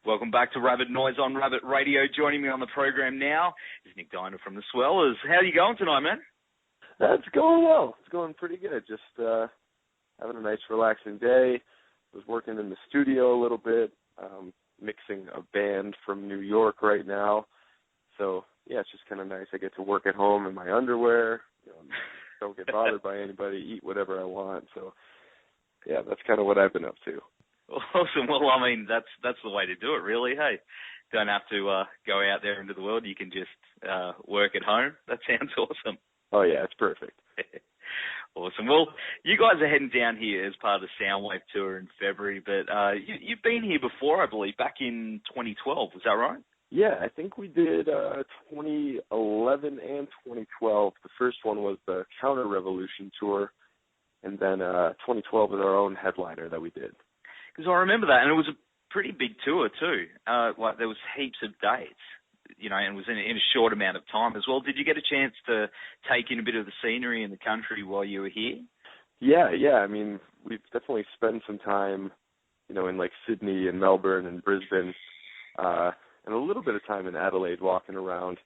Welcome back to Rabid Noise on Rabid Radio. Joining me on the program now is Nick Diener from the Swellers. How are you going tonight, man? It's going well. It's going pretty good. Just having a nice, relaxing day. Was working in the studio a little bit, mixing a band from New York right now. So, yeah, it's just kind of nice. I get to work at home in my underwear. Don't get bothered by anybody, eat whatever I want. So, yeah, that's kind of what I've been up to. Awesome. Well, I mean, that's the way to do it, really. Hey, don't have to go out there into the world. You can just work at home. That sounds awesome. Oh, yeah, it's perfect. Awesome. Well, you guys are heading down here as part of the Soundwave tour in February, but you've been here before, I believe, back in 2012. Was that right? Yeah, I think we did 2011 and 2012. The first one was the Counter Revolution tour, and then 2012 was our own headliner that we did. Because I remember that, and it was a pretty big tour too. Like there was heaps of dates, and it was in a short amount of time as well. Did you get a chance to take in a bit of the scenery in the country while you were here? Yeah. I mean, we've definitely spent some time, in like Sydney and Melbourne and Brisbane, and a little bit of time in Adelaide walking around.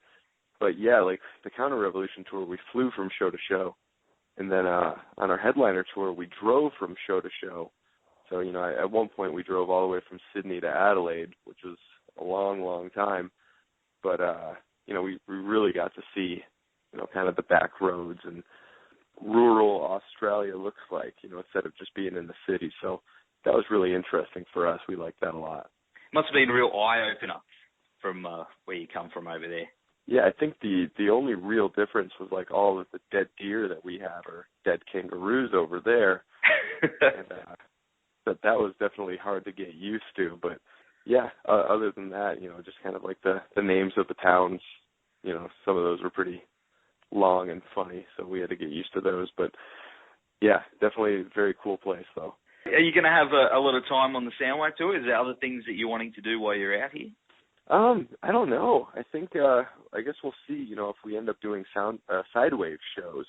But yeah, like the Counter Revolution tour, we flew from show to show, and then on our headliner tour, we drove from show to show. So, at one point we drove all the way from Sydney to Adelaide, which was a long, long time. But, we really got to see, kind of the back roads and rural Australia looks like, instead of just being in the city. So that was really interesting for us. We liked that a lot. Must have been a real eye-opener from where you come from over there. Yeah, I think the only real difference was like all of the dead deer that we have are dead kangaroos over there. And, that was definitely hard to get used to, but yeah, other than that, just kind of like the names of the towns, some of those were pretty long and funny, so we had to get used to those, but yeah, definitely a very cool place though. Are you going to have a lot of time on the Soundwave tour? Is there other things that you're wanting to do while you're out here? I don't know. I think, I guess we'll see, if we end up doing sidewave shows.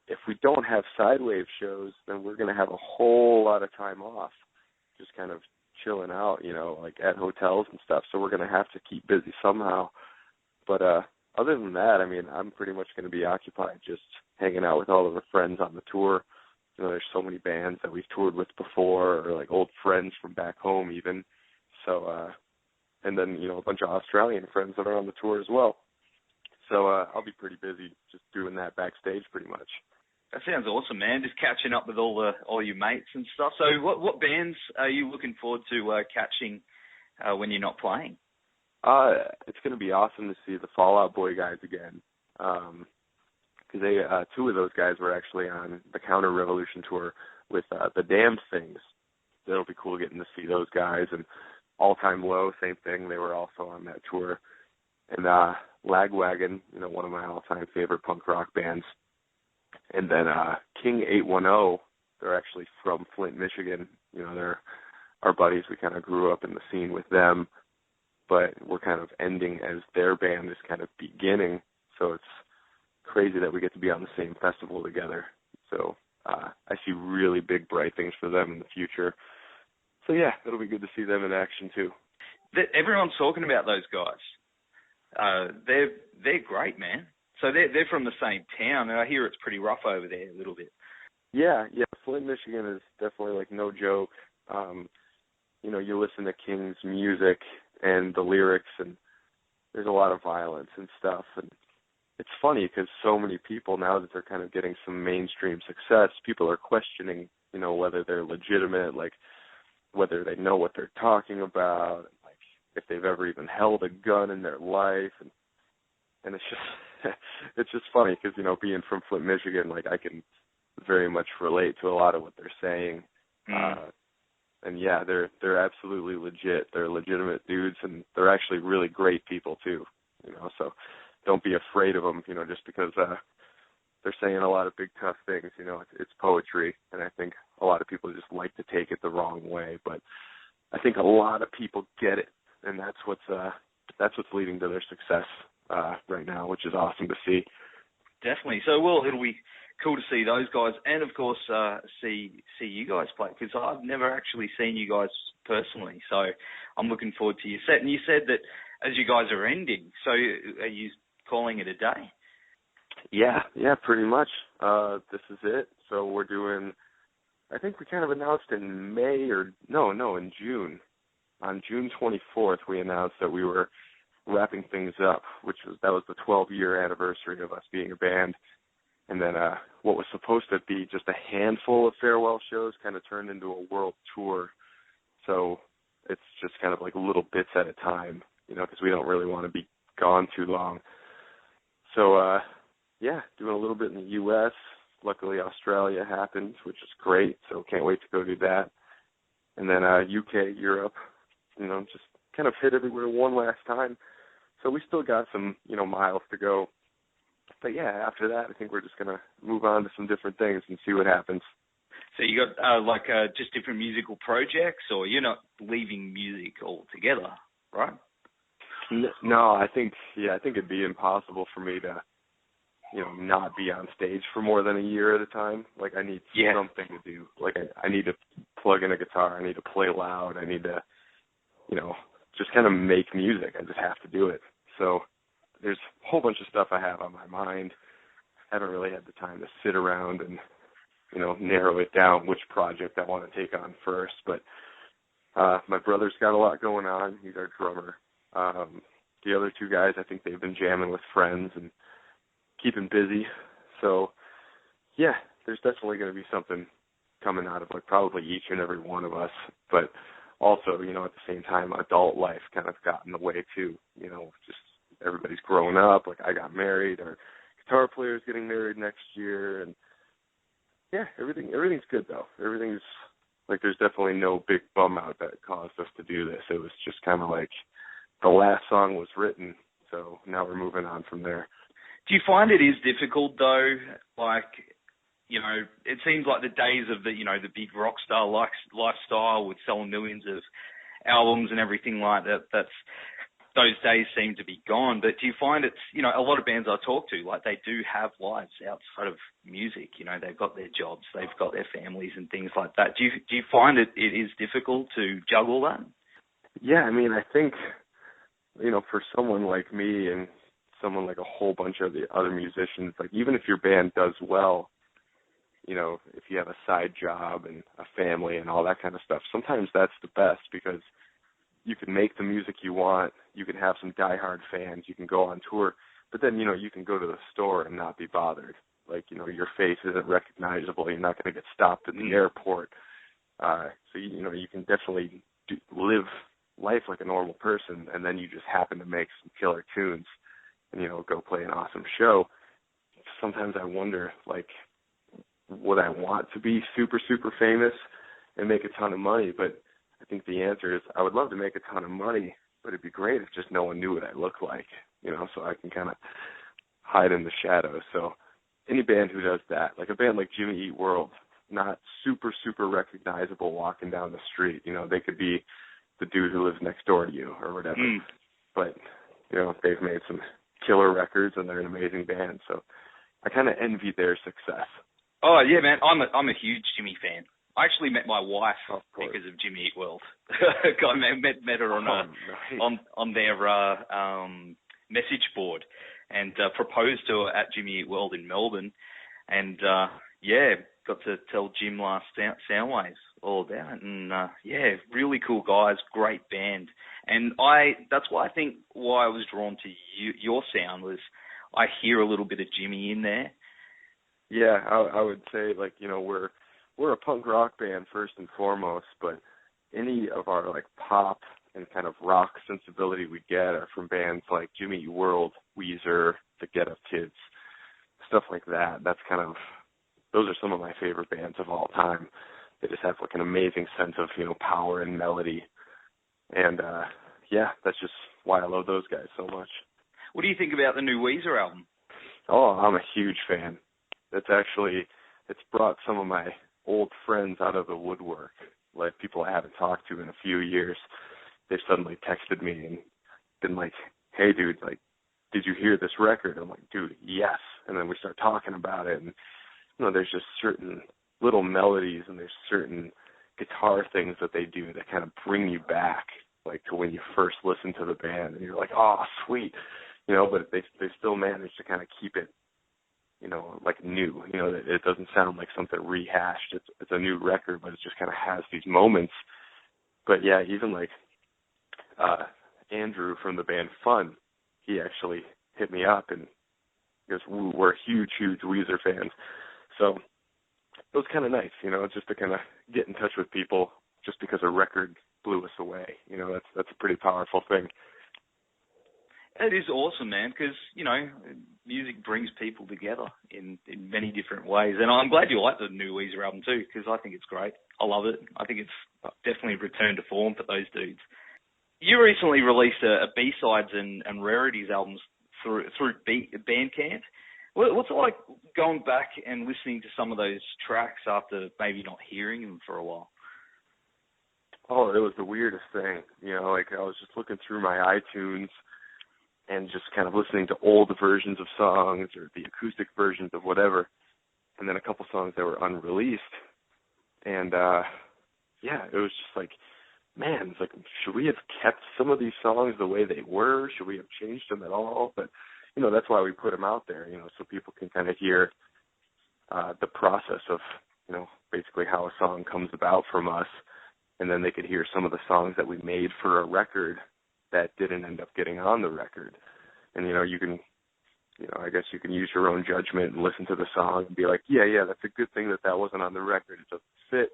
If we don't have sidewave shows, then we're going to have a whole lot of time off, just kind of chilling out, like at hotels and stuff. So we're going to have to keep busy somehow. But other than that, I mean, I'm pretty much going to be occupied just hanging out with all of our friends on the tour. There's so many bands that we've toured with before, or like old friends from back home even. So, and then, a bunch of Australian friends that are on the tour as well. So I'll be pretty busy just doing that backstage pretty much. That sounds awesome, man. Just catching up with all your mates and stuff. So what bands are you looking forward to catching when you're not playing? It's going to be awesome to see the Fall Out Boy guys again. Because two of those guys were actually on the Counter Revolution tour with the Damned Things. It'll be cool getting to see those guys. And All Time Low, same thing. They were also on that tour. And Lagwagon, one of my all-time favorite punk rock bands. And then King 810, they're actually from Flint, Michigan. They're our buddies. We kind of grew up in the scene with them, but we're kind of ending as their band is kind of beginning. So it's crazy that we get to be on the same festival together. So I see really big, bright things for them in the future. So, yeah, it'll be good to see them in action, too. Everyone's talking about those guys. They're great, man. So they're from the same town, and I hear it's pretty rough over there a little bit. Yeah. Flint, Michigan is definitely like no joke. You listen to King's music and the lyrics, and there's a lot of violence and stuff. And it's funny because so many people now that they're kind of getting some mainstream success, people are questioning, whether they're legitimate, like whether they know what they're talking about. If they've ever even held a gun in their life, and it's just funny because being from Flint, Michigan, like I can very much relate to a lot of what they're saying, and yeah, they're absolutely legit. They're legitimate dudes, and they're actually really great people too. So don't be afraid of them. Just because they're saying a lot of big tough things. It's poetry, and I think a lot of people just like to take it the wrong way, but I think a lot of people get it. And that's what's leading to their success right now, which is awesome to see. Definitely. So, it'll be cool to see those guys, and of course see you guys play, because I've never actually seen you guys personally. So I'm looking forward to your set. And you said that as you guys are ending, so are you calling it a day? Yeah, pretty much. This is it. So we're doing, I think we kind of announced in May in June. On June 24th, we announced that we were wrapping things up, that was the 12-year anniversary of us being a band. And then what was supposed to be just a handful of farewell shows kind of turned into a world tour. So it's just kind of like little bits at a time, because we don't really want to be gone too long. So, doing a little bit in the U.S. Luckily, Australia happened, which is great, so can't wait to go do that. And then UK, Europe, just kind of hit everywhere one last time. So we still got some, miles to go. But, after that, I think we're just going to move on to some different things and see what happens. So you got, just different musical projects, or you're not leaving music altogether, right? No, I think it'd be impossible for me to, not be on stage for more than a year at a time. Like, I need something to do. Like, I need to plug in a guitar. I need to play loud. I need to, just kind of make music. I just have to do it. So there's a whole bunch of stuff I have on my mind. I haven't really had the time to sit around and, narrow it down which project I want to take on first. But my brother's got a lot going on. He's our drummer. The other two guys, I think they've been jamming with friends and keeping busy. So, there's definitely going to be something coming out of probably each and every one of us. But also, at the same time, adult life kind of got in the way too. Just everybody's growing up. Like, I got married. Our guitar player's getting married next year. And, everything's good, though. Everything's, there's definitely no big bum out that caused us to do this. It was just kind of the last song was written, so now we're moving on from there. Do you find it is difficult, though? It seems like the days of the big rock star lifestyle with selling millions of albums and everything like that, those days seem to be gone. But do you find it's, a lot of bands I talk to, they do have lives outside of music. They've got their jobs, they've got their families and things like that. Do you find it is difficult to juggle that? Yeah, I think, for someone like me and someone like a whole bunch of the other musicians, even if your band does well, if you have a side job and a family and all that kind of stuff, sometimes that's the best, because you can make the music you want, you can have some diehard fans, you can go on tour, but then, you can go to the store and not be bothered. Your face isn't recognizable, you're not going to get stopped at the airport. So, you can definitely live life like a normal person, and then you just happen to make some killer tunes and, go play an awesome show. Sometimes I wonder, would I want to be super, super famous and make a ton of money? But I think the answer is I would love to make a ton of money, but it'd be great if just no one knew what I look like, so I can kind of hide in the shadows. So any band who does that, like a band like Jimmy Eat World, not super, super recognizable walking down the street. They could be the dude who lives next door to you or whatever. But, they've made some killer records and they're an amazing band. So I kind of envy their success. Oh, yeah, man. I'm a huge Jimmy fan. I actually met my wife because of Jimmy Eat World. I met her on their message board and proposed to her at Jimmy Eat World in Melbourne. And, got to tell Jim last Soundwaves all about it. And, really cool guys, great band. And that's why I was drawn to your sound was I hear a little bit of Jimmy in there. Yeah, I would say, we're a punk rock band first and foremost, but any of our, pop and kind of rock sensibility we get are from bands like Jimmy Eat World, Weezer, the Get Up Kids, stuff like that. That's those are some of my favorite bands of all time. They just have, an amazing sense of, power and melody. And, that's just why I love those guys so much. What do you think about the new Weezer album? Oh, I'm a huge fan. It's brought some of my old friends out of the woodwork, people I haven't talked to in a few years. They've suddenly texted me and been like, hey, dude, did you hear this record? I'm like, dude, yes. And then we start talking about it, and there's just certain little melodies and there's certain guitar things that they do that kind of bring you back, like to when you first listened to the band, and you're like, oh, sweet, but they still manage to kind of keep it, like new, that it doesn't sound like something rehashed. It's a new record, but it just kind of has these moments. But yeah, even like Andrew from the band Fun, he actually hit me up and goes, we're huge Weezer fans. So it was kind of nice, just to kind of get in touch with people just because a record blew us away. That's a pretty powerful thing. It is awesome, man, because, music brings people together in many different ways. And I'm glad you like the new Weezer album too, because I think it's great. I love it. I think it's definitely a return to form for those dudes. You recently released a B-sides and rarities albums through Bandcamp. What's it like going back and listening to some of those tracks after maybe not hearing them for a while? Oh, it was the weirdest thing. Like I was just looking through my iTunes and just kind of listening to old versions of songs or the acoustic versions of whatever, and then a couple songs that were unreleased. And, it was just like, man, it's like, should we have kept some of these songs the way they were? Should we have changed them at all? But, that's why we put them out there, so people can kind of hear the process of, basically how a song comes about from us. And then they could hear some of the songs that we made for a record that didn't end up getting on the record. And, you can, I guess you can use your own judgment and listen to the song and be like, yeah, that's a good thing that wasn't on the record. It doesn't fit.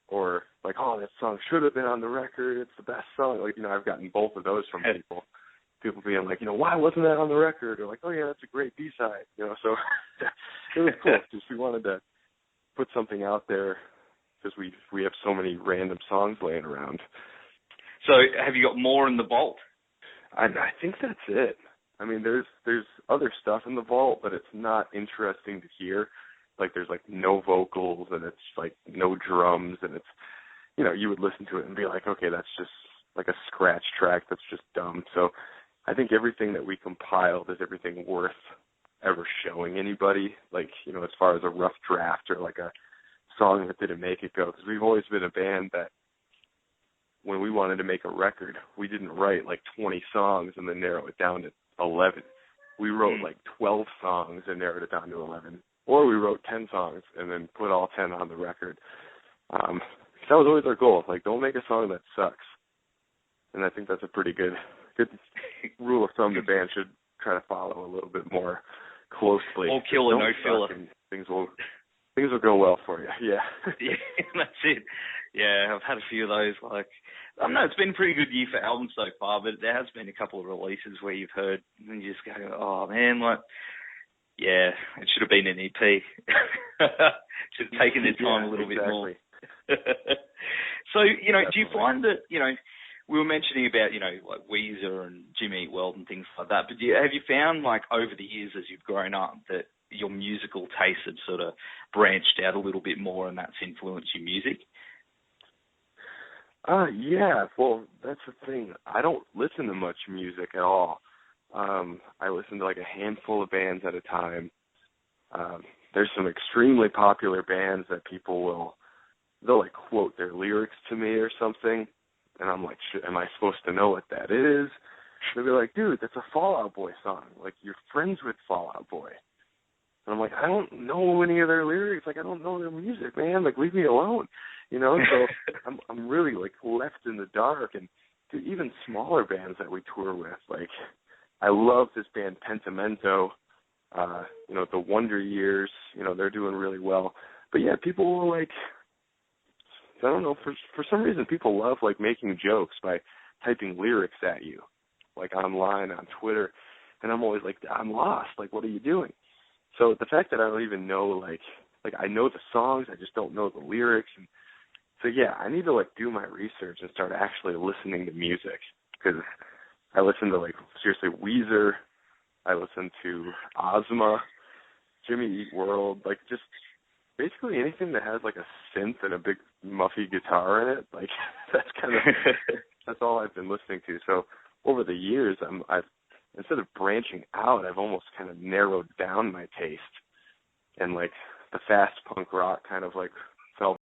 Or like, oh, that song should have been on the record. It's the best song. Like, I've gotten both of those from people. People being like, why wasn't that on the record? Or like, oh, yeah, that's a great B-side. So it was cool because we wanted to put something out there because we have so many random songs laying around. So have you got more in the vault? I think that's it. I mean, there's other stuff in the vault, but it's not interesting to hear. Like, there's, like, no vocals, and it's, like, no drums, and it's, you would listen to it and be like, okay, that's just, like, a scratch track that's just dumb. So I think everything that we compiled is everything worth ever showing anybody, like, as far as a rough draft or, like, a song that didn't make it go. Because we've always been a band that when we wanted to make a record, we didn't write, like, 20 songs and then narrow it down to 11. We wrote, like, 12 songs and narrowed it down to 11. Or we wrote 10 songs and then put all 10 on the record. That was always our goal. Like, don't make a song that sucks. And I think that's a pretty good rule of thumb the band should try to follow a little bit more closely. All killer, no filler. Things will go well for you. Yeah. Yeah, that's it. Yeah, I've had a few of those. Like, I don't know, it's been a pretty good year for albums so far, but there has been a couple of releases where you've heard and you just go, oh man, like, yeah, it should have been an EP. Should have taken their time a little bit more. So, do you find that, we were mentioning about, like Weezer and Jimmy Eat World and things like that, but have you found, like, over the years as you've grown up that your musical tastes have sort of branched out a little bit more and that's influenced your music? Yeah, well, that's the thing. I don't listen to much music at all. I listen to like a handful of bands at a time. There's some extremely popular bands that they'll like quote their lyrics to me or something, and I'm like, am I supposed to know what that is? They'll be like, dude, that's a Fall Out Boy song. Like, you're friends with Fall Out Boy. And I'm like, I don't know any of their lyrics. Like, I don't know their music, man. Like, leave me alone. So I'm really, like, left in the dark. And to even smaller bands that we tour with, like, I love this band Pentimento, the Wonder Years, they're doing really well. But, yeah, people will, like, I don't know, for some reason people love, like, making jokes by typing lyrics at you, like, online, on Twitter. And I'm always like, I'm lost. Like, what are you doing? So the fact that I don't even know, like I know the songs, I just don't know the lyrics. And so, yeah, I need to, like, do my research and start actually listening to music, because I listen to, like, seriously, Weezer, I listen to Ozma, Jimmy Eat World, like, just basically anything that has, like, a synth and a big muffy guitar in it. Like, that's kind of, that's all I've been listening to. So over the years, I've instead of branching out, I've almost kind of narrowed down my taste. And, like, the fast punk rock kind of like fell